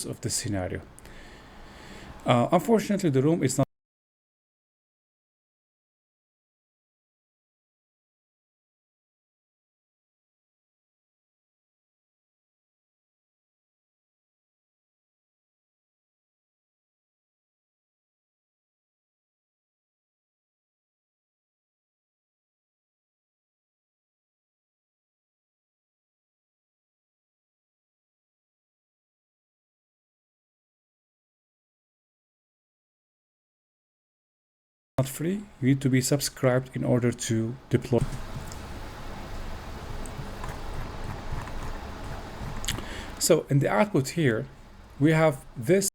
Of this scenario. Unfortunately, the room is not free. You need to be subscribed in order to deploy. So in the output here, we have this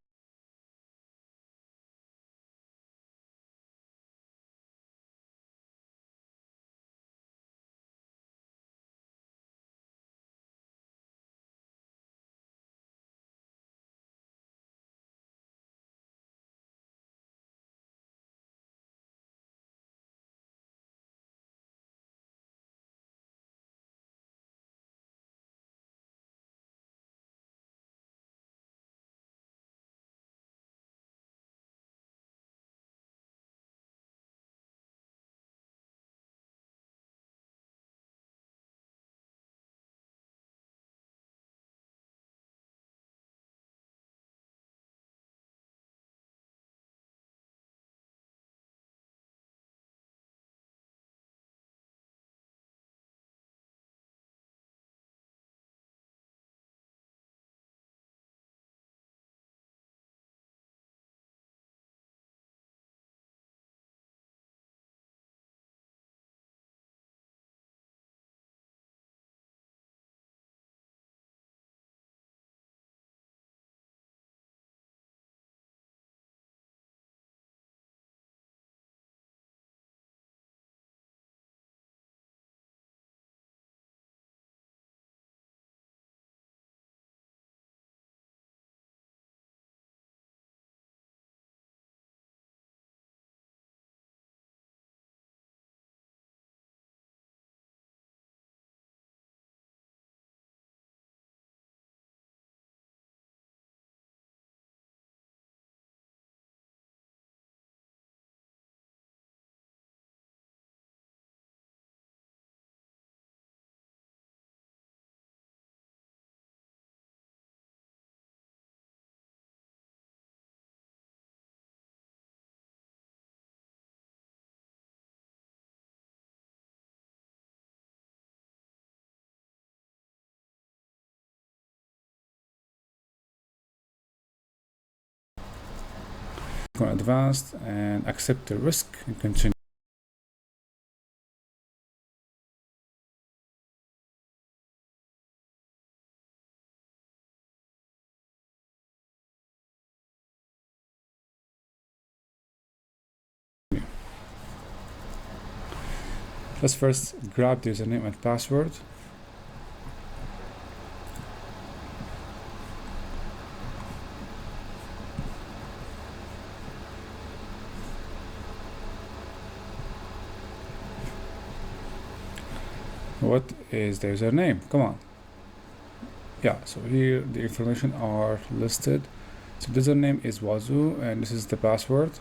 advanced and accept the risk and continue. Let's first grab the username and password. What is the username? Come on. Yeah, so here the information are listed. So the username is Wazuh and this is the password.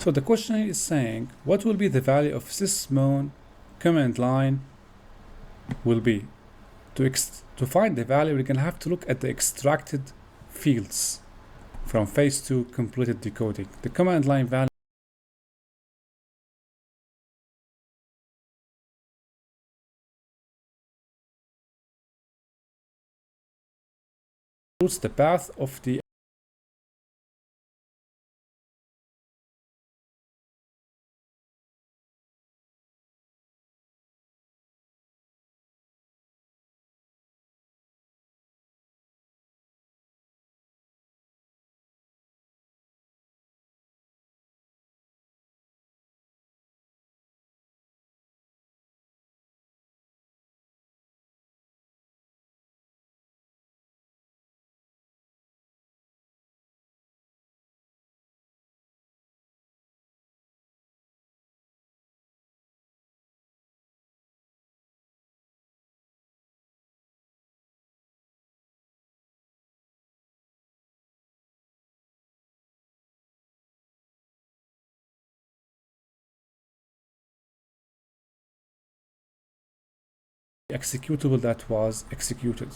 So the question is saying, what will be the value of sysmon command line will be? To find the value, we're gonna have to look at the extracted fields from phase 2 completed decoding. The command line value includes the path of the executable that was executed.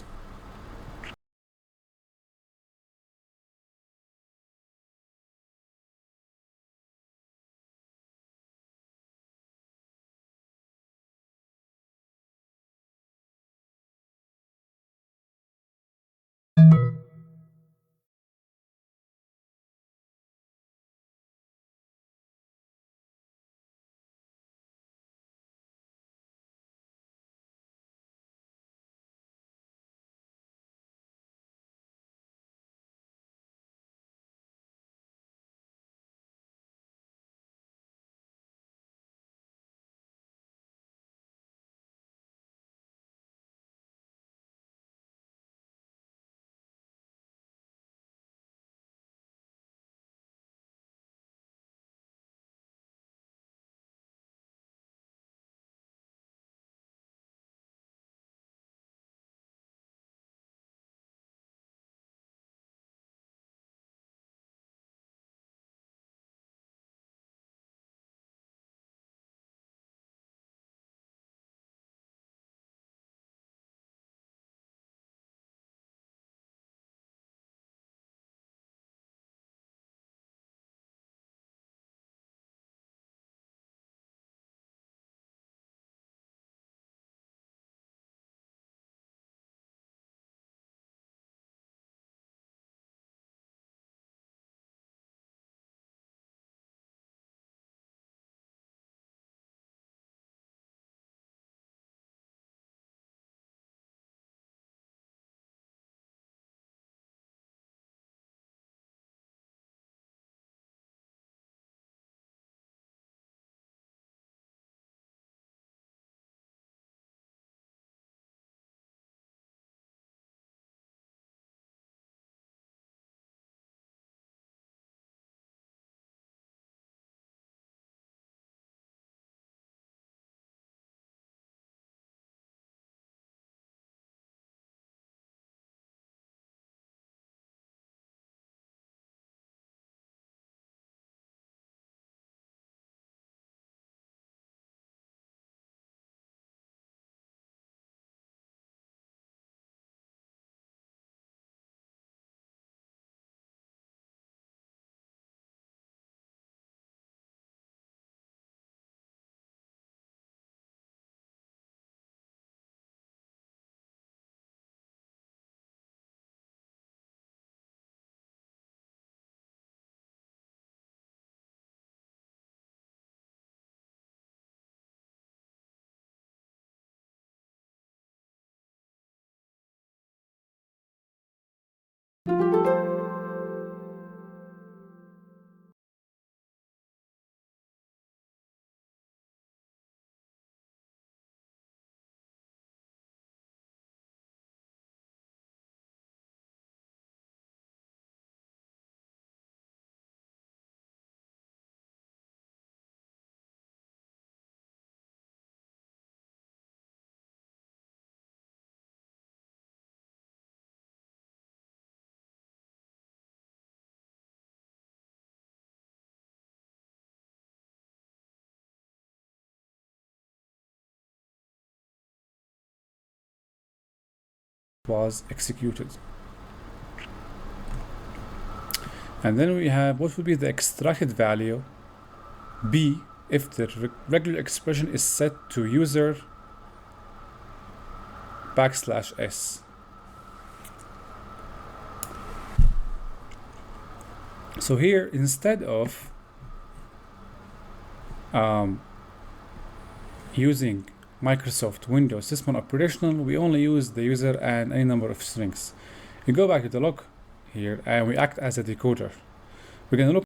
was executed. And then we have what would be the extracted value B if the regular expression is set to user \s. So here, instead of using Microsoft Windows System Operational, we only use the user and any number of strings. We go back to the log here and we act as a decoder. We're going to look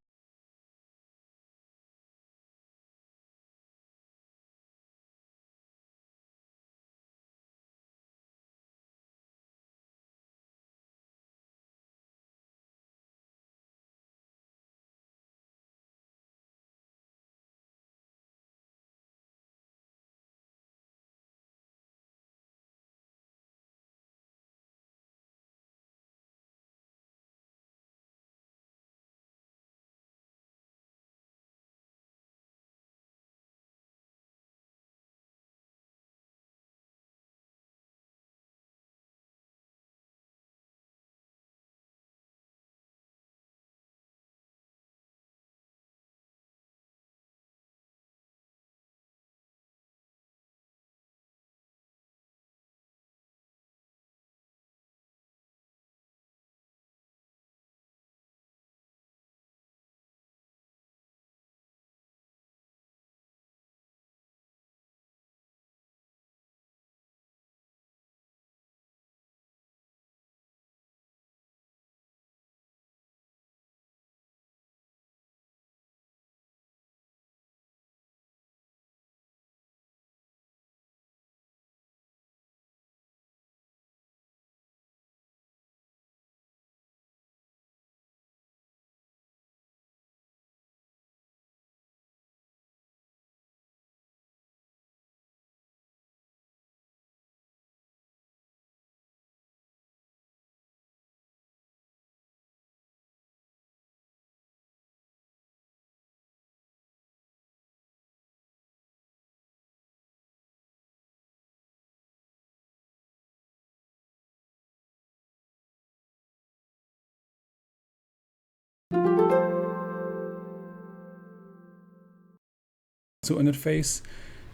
to interface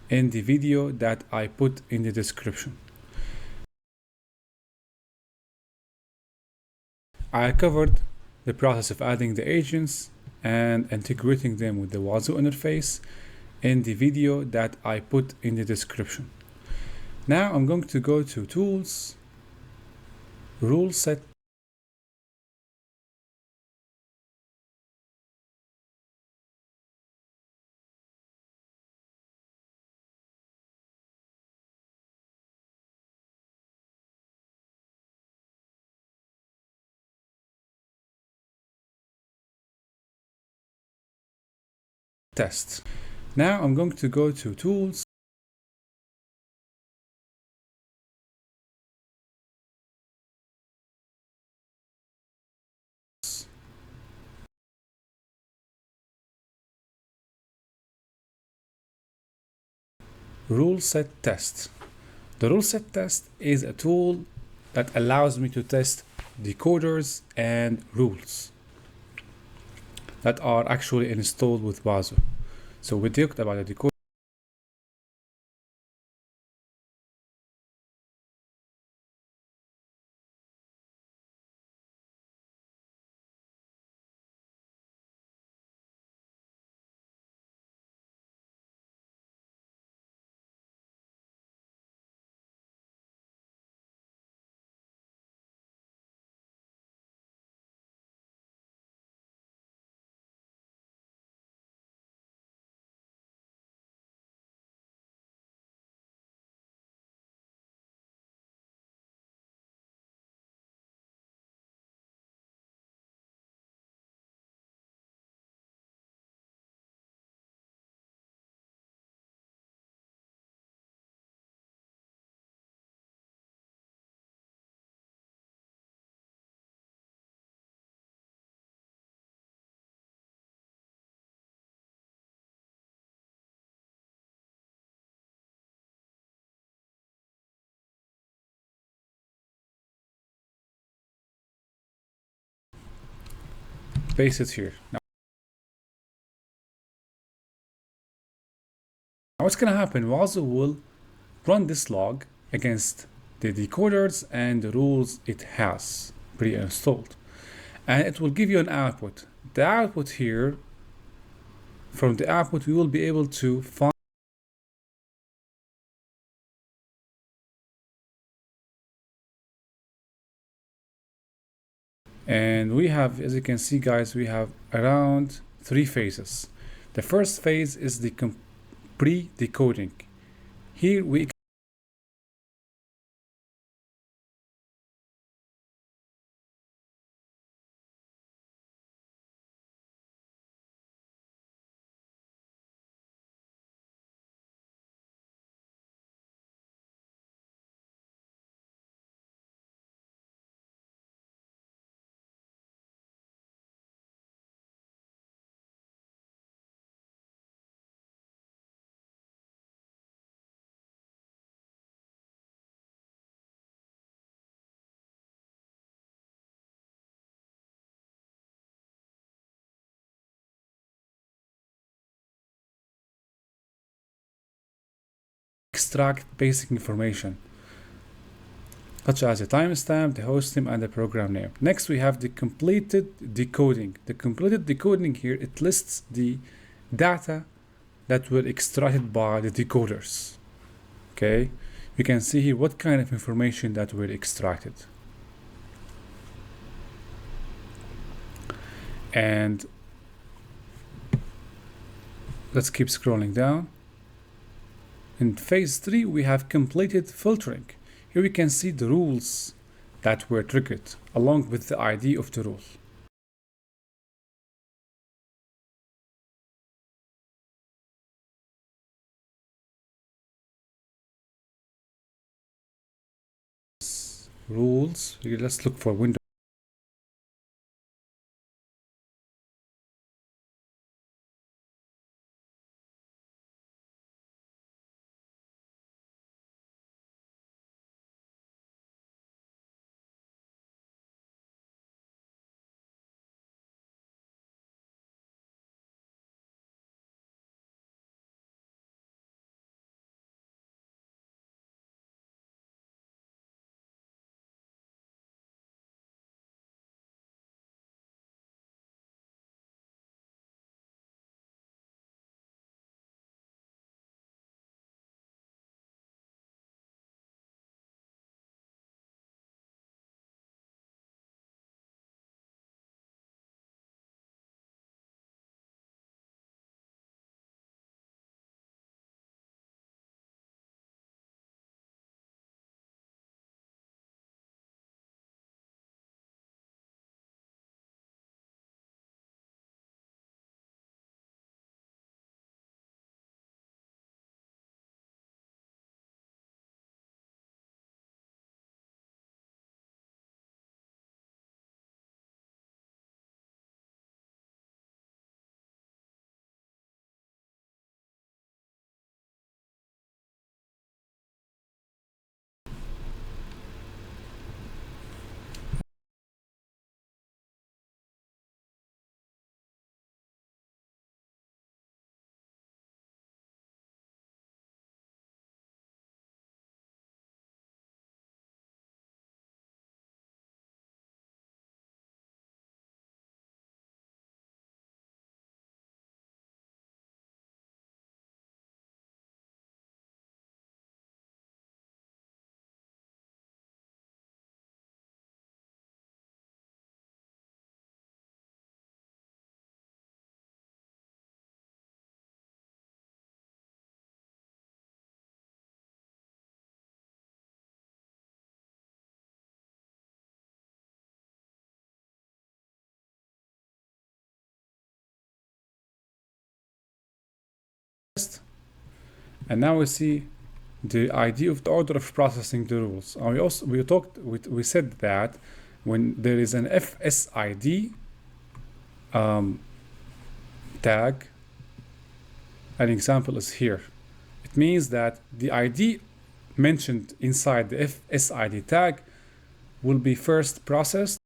in the video that I put in the description. I covered the process of adding the agents and integrating them with the Wazuh interface in the video that I put in the description. Now I'm going to go to Tools, Rule Set, Test. Now I'm going to go to Tools, Rule Set Test. The Rule Set Test is a tool that allows me to test decoders and rules that are actually installed with Wazuh. So we talked about the decoder. paste it here. Now what's going to happen? Wazuh will run this log against the decoders and the rules it has pre-installed, and it will give you an output. The output here, from the output we will be able to find and we have, as you can see guys, we have around 3 phases. The first phase is the pre-decoding. Here we extract basic information such as the timestamp, the host name, and the program name. Next, we have the completed decoding. The completed decoding here, it lists the data that were extracted by the decoders. Okay, you can see here what kind of information that were extracted. And let's keep scrolling down. In phase 3, we have completed filtering. Here we can see the rules that were triggered along with the ID of the rule. Rules, let's look for Windows. And now we see the idea of the order of processing the rules. We said that when there is an FSID tag, an example is here. It means that the ID mentioned inside the FSID tag will be first processed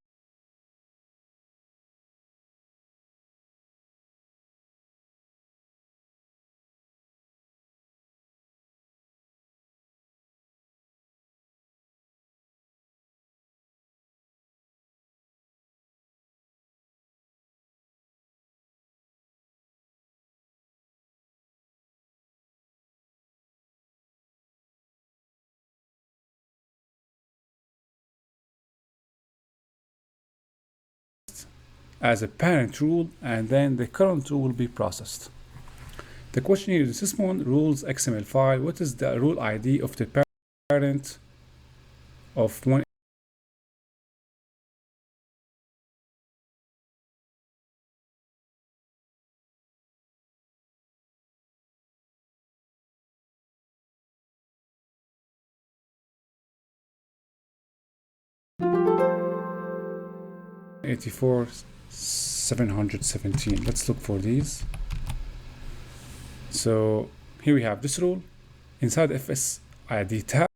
as a parent rule, and then the current rule will be processed. The question here is sysmon rules XML file. What is the rule ID of the parent of one? '84 717. Let's look for these. So here we have this rule inside fs id tag.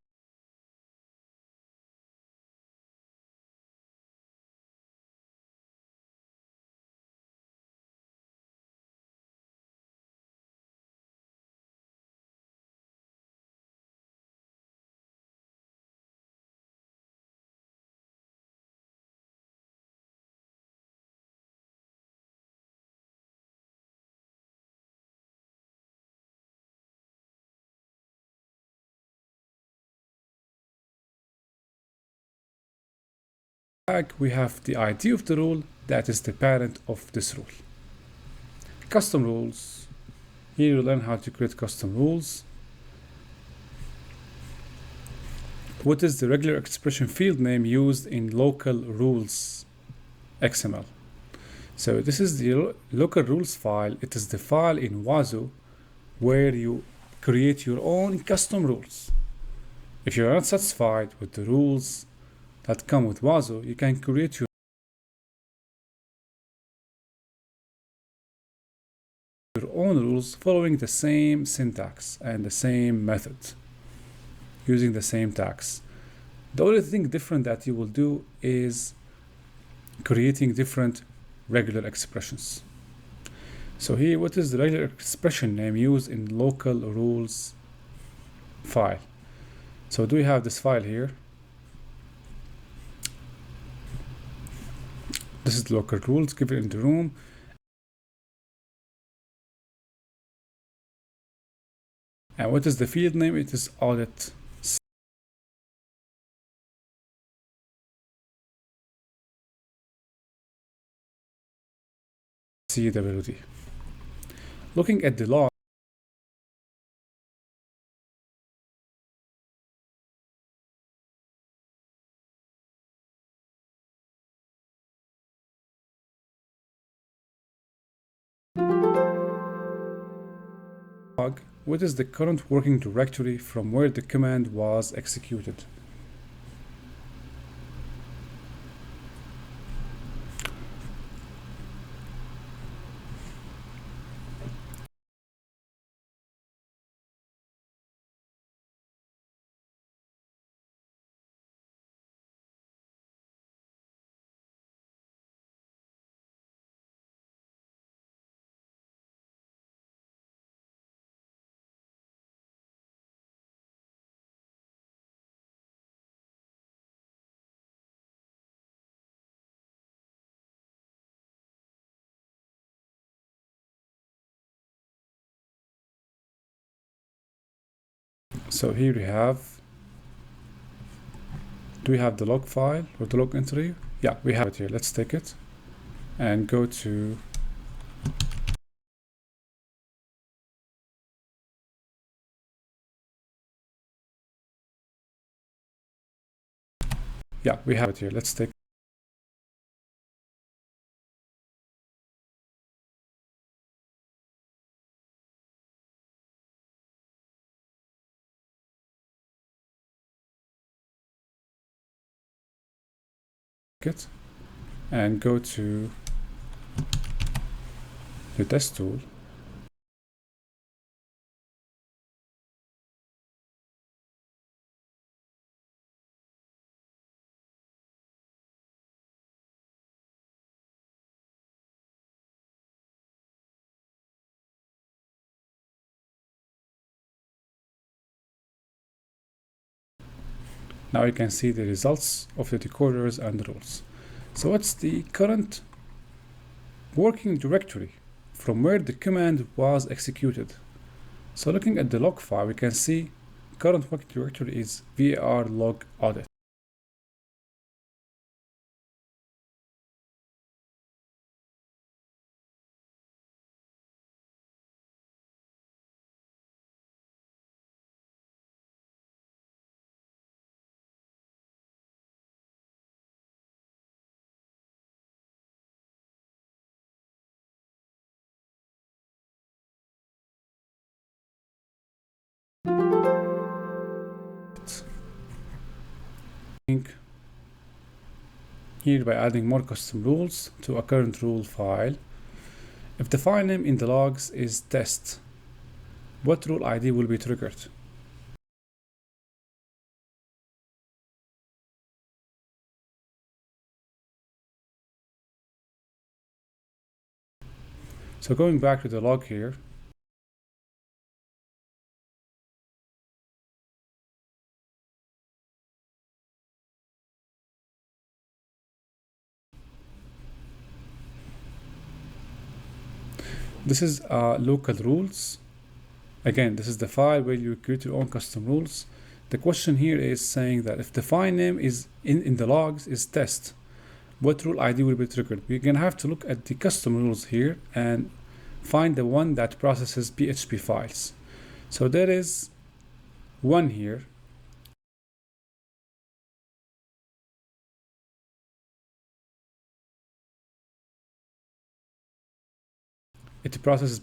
We have the ID of the rule that is the parent of this rule. Custom rules. Here you learn how to create custom rules. What is the regular expression field name used in local rules XML? So this is the local rules file. It is the file in Wazuh where you create your own custom rules. If you are not satisfied with the rules that come with Wazuh, you can create your own rules following the same syntax and the same method, using the same tags. The only thing different that you will do is creating different regular expressions. So here, what is the regular expression name used in local rules file? So do we have this file here? This is the local rules, give it in the room. And what is the field name? It is audit CWD. Looking at the log, what is the current working directory from where the command was executed? So here we have, do we have the log file or the log entry? Yeah, we have it here. Let's take it and go to yeah, we have it here. Let's take it and go to the test tool. Now you can see the results of the decoders and the rules. So what's the current working directory from where the command was executed? So looking at the log file, we can see current working directory is var log audit. Here by adding more custom rules to a current rule file. If the file name in the logs is test, what rule ID will be triggered? So going back to the log here, this is local rules. Again, this is the file where you create your own custom rules. The question here is saying that if the file name is in the logs is test, what rule ID will be triggered? We're gonna have to look at the custom rules here and find the one that processes PHP files. So there is one here. It processes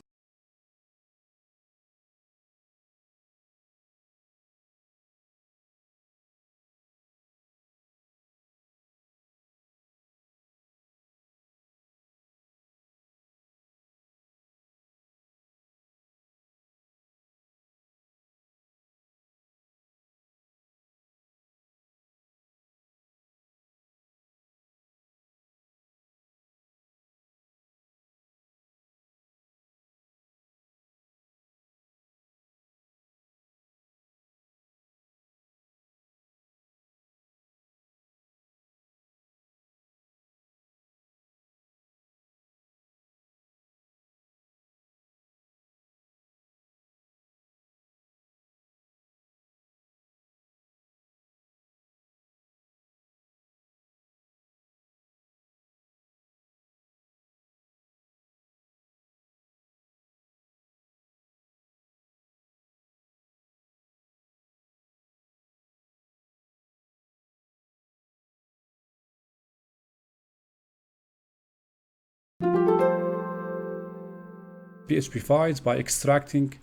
PHP files by extracting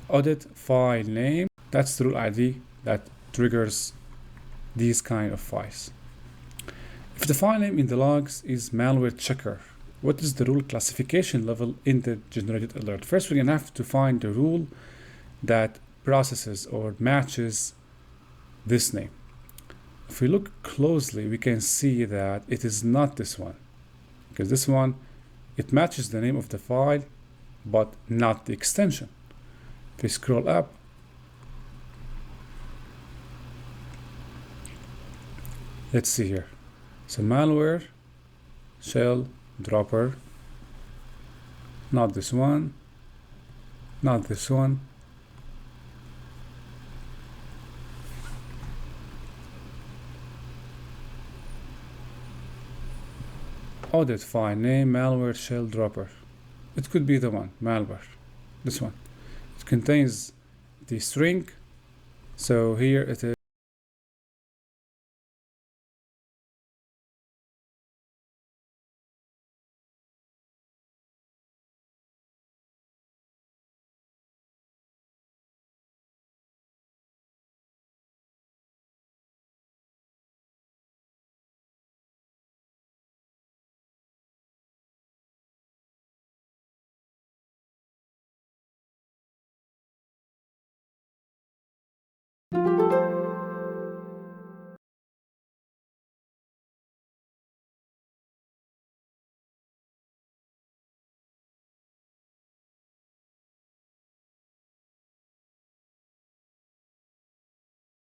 audit file name. That's the rule ID that triggers these kind of files. If the file name in the logs is malware checker, what is the rule classification level in the generated alert? First, we're gonna have to find the rule that processes or matches this name. If we look closely, we can see that it is not this one, because this one, it matches the name of the file, but not the extension. If we scroll up, let's see here. So malware, shell, dropper, not this one, not this one. Audit file name, malware, shell, dropper. It could be the one, malware, this one. It contains the string. So here it is.